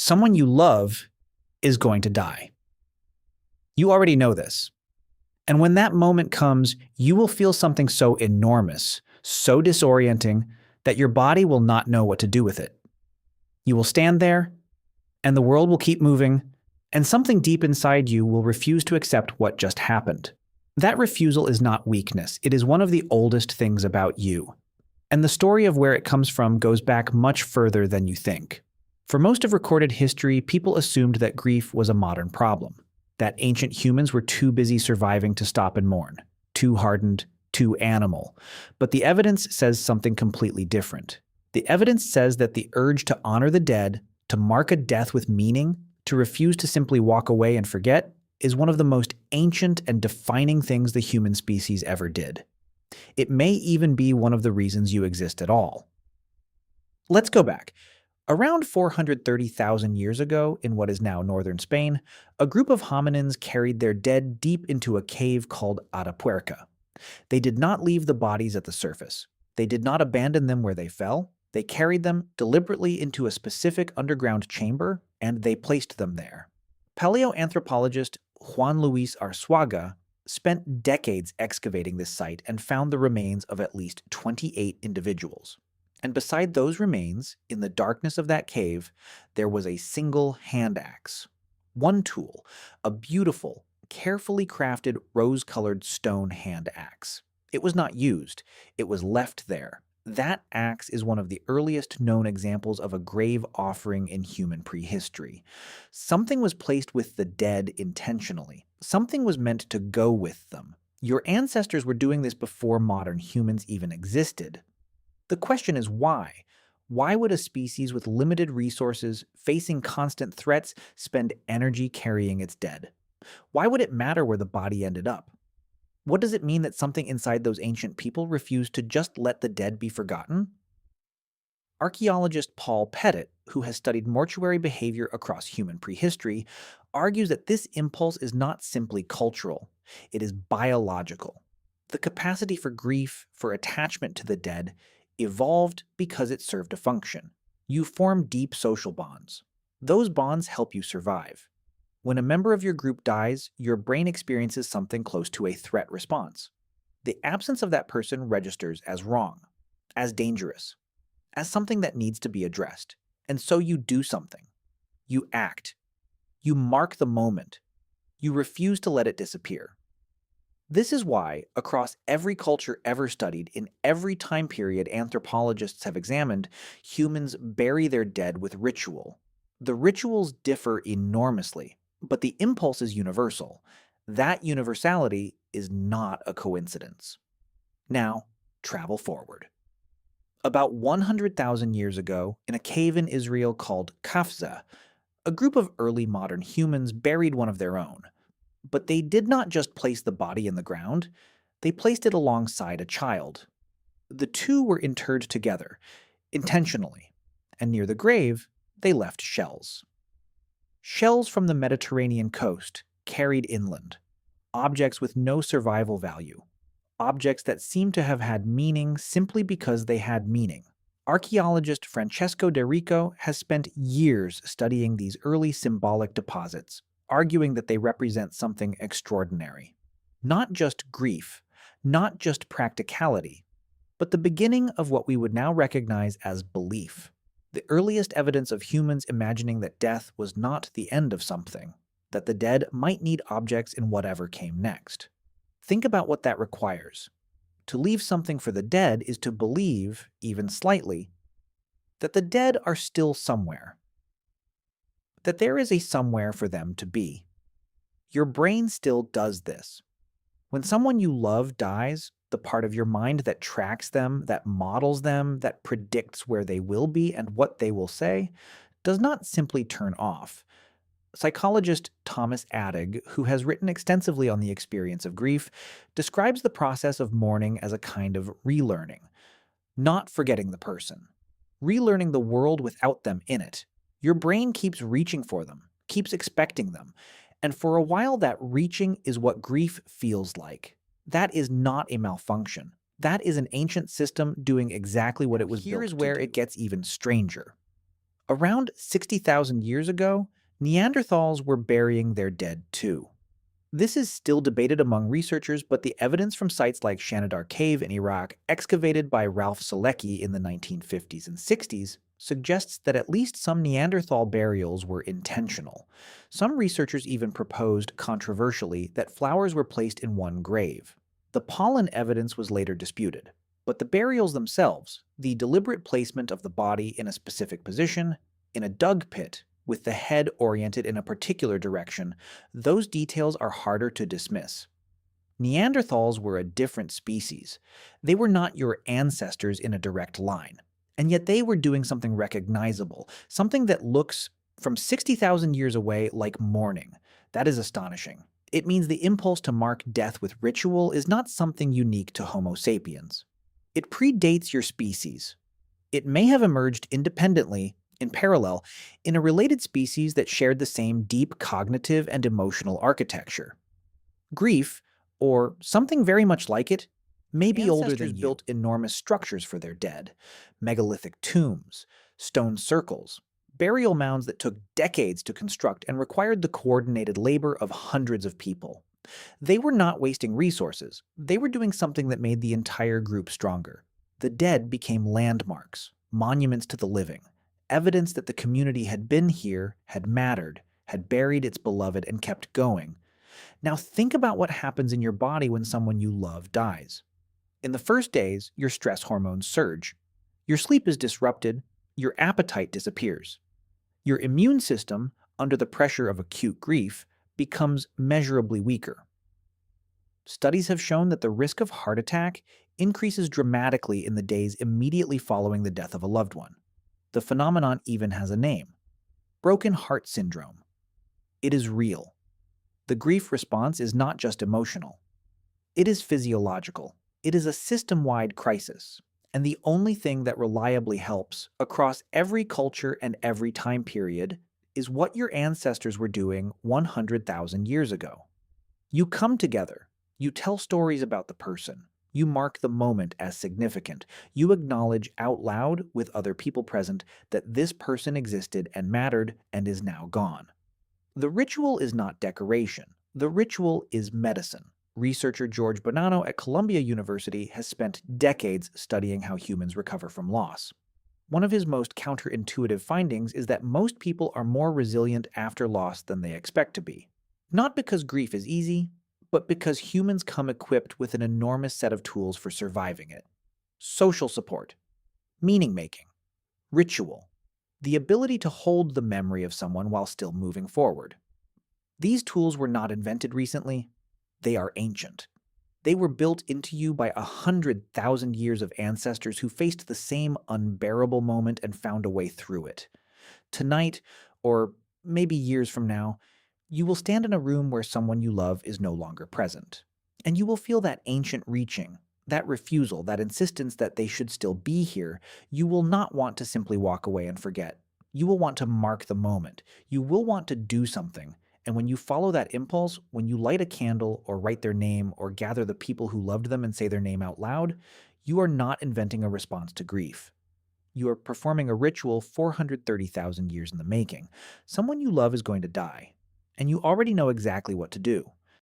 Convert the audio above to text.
Someone you love is going to die. You already know this. And when that moment comes, you will feel something so enormous, so disorienting, that your body will not know what to do with it. You will stand there, and the world will keep moving, and something deep inside you will refuse to accept what just happened. That refusal is not weakness. It is one of the oldest things about you. And the story of where it comes from goes back much further than you think. For most of recorded history, people assumed that grief was a modern problem, that ancient humans were too busy surviving to stop and mourn, too hardened, too animal. But the evidence says something completely different. The evidence says that the urge to honor the dead, to mark a death with meaning, to refuse to simply walk away and forget, is one of the most ancient and defining things the human species ever did. It may even be one of the reasons you exist at all. Let's go back. Around 430,000 years ago, in what is now northern Spain, a group of hominins carried their dead deep into a cave called Atapuerca. They did not leave the bodies at the surface. They did not abandon them where they fell. They carried them deliberately into a specific underground chamber, and they placed them there. Paleoanthropologist Juan Luis Arzuaga spent decades excavating this site and found the remains of at least 28 individuals. And beside those remains, in the darkness of that cave, there was a single hand axe. One tool, a beautiful, carefully crafted rose-colored stone hand axe. It was not used. It was left there. That axe is one of the earliest known examples of a grave offering in human prehistory. Something was placed with the dead intentionally. Something was meant to go with them. Your ancestors were doing this before modern humans even existed. The question is why? Why would a species with limited resources, facing constant threats, spend energy carrying its dead? Why would it matter where the body ended up? What does it mean that something inside those ancient people refused to just let the dead be forgotten? Archaeologist Paul Pettit, who has studied mortuary behavior across human prehistory, argues that this impulse is not simply cultural, it is biological. The capacity for grief, for attachment to the dead, evolved because it served a function. You form deep social bonds. Those bonds help you survive. When a member of your group dies, your brain experiences something close to a threat response. The absence of that person registers as wrong, as dangerous, as something that needs to be addressed. And so you do something. You act. You mark the moment. You refuse to let it disappear. This is why, across every culture ever studied, in every time period anthropologists have examined, humans bury their dead with ritual. The rituals differ enormously, but the impulse is universal. That universality is not a coincidence. Now, travel forward. About 100,000 years ago, in a cave in Israel called Kafza, a group of early modern humans buried one of their own. But they did not just place the body in the ground, they placed it alongside a child. The two were interred together, intentionally, and near the grave, they left shells. Shells from the Mediterranean coast, carried inland. Objects with no survival value. Objects that seem to have had meaning simply because they had meaning. Archaeologist Francesco De Rico has spent years studying these early symbolic deposits, arguing that they represent something extraordinary. Not just grief, not just practicality, but the beginning of what we would now recognize as belief. The earliest evidence of humans imagining that death was not the end of something, that the dead might need objects in whatever came next. Think about what that requires. To leave something for the dead is to believe, even slightly, that the dead are still somewhere. That there is a somewhere for them to be. Your brain still does this. When someone you love dies, the part of your mind that tracks them, that models them, that predicts where they will be and what they will say, does not simply turn off. Psychologist Thomas Addig, who has written extensively on the experience of grief, describes the process of mourning as a kind of relearning. Not forgetting the person. Relearning the world without them in it. Your brain keeps reaching for them, keeps expecting them, and for a while that reaching is what grief feels like. That is not a malfunction. That is an ancient system doing exactly what it was built to do. Here is where it gets even stranger. Around 60,000 years ago, Neanderthals were burying their dead too. This is still debated among researchers, but the evidence from sites like Shanidar Cave in Iraq, excavated by Ralph Selecki in the 1950s and 60s, suggests that at least some Neanderthal burials were intentional. Some researchers even proposed, controversially, that flowers were placed in one grave. The pollen evidence was later disputed, but the burials themselves, the deliberate placement of the body in a specific position, in a dug pit, with the head oriented in a particular direction, those details are harder to dismiss. Neanderthals were a different species. They were not your ancestors in a direct line. And yet they were doing something recognizable, something that looks, from 60,000 years away, like mourning. That is astonishing. It means the impulse to mark death with ritual is not something unique to Homo sapiens. It predates your species. It may have emerged independently, in parallel, in a related species that shared the same deep cognitive and emotional architecture. Grief, or something very much like it, may be older than you. Ancestors built enormous structures for their dead, megalithic tombs, stone circles, burial mounds that took decades to construct and required the coordinated labor of hundreds of people. They were not wasting resources. They were doing something that made the entire group stronger. The dead became landmarks, monuments to the living, evidence that the community had been here, had mattered, had buried its beloved, and kept going. Now think about what happens in your body when someone you love dies. In the first days, your stress hormones surge. Your sleep is disrupted, your appetite disappears. Your immune system, under the pressure of acute grief, becomes measurably weaker. Studies have shown that the risk of heart attack increases dramatically in the days immediately following the death of a loved one. The phenomenon even has a name: broken heart syndrome. It is real. The grief response is not just emotional. It is physiological. It is a system-wide crisis. And the only thing that reliably helps across every culture and every time period is what your ancestors were doing 100,000 years ago. You come together. You tell stories about the person. You mark the moment as significant. You acknowledge out loud with other people present that this person existed and mattered and is now gone. The ritual is not decoration. The ritual is medicine. Researcher George Bonanno at Columbia University has spent decades studying how humans recover from loss. One of his most counterintuitive findings is that most people are more resilient after loss than they expect to be. Not because grief is easy, but because humans come equipped with an enormous set of tools for surviving it. Social support, meaning-making, ritual, the ability to hold the memory of someone while still moving forward. These tools were not invented recently. They are ancient. They were built into you by 100,000 years of ancestors who faced the same unbearable moment and found a way through it. Tonight, or maybe years from now, you will stand in a room where someone you love is no longer present. And you will feel that ancient reaching, that refusal, that insistence that they should still be here. You will not want to simply walk away and forget. You will want to mark the moment. You will want to do something. And when you follow that impulse, when you light a candle or write their name or gather the people who loved them and say their name out loud, you are not inventing a response to grief. You are performing a ritual 430,000 years in the making. Someone you love is going to die, and you already know exactly what to do.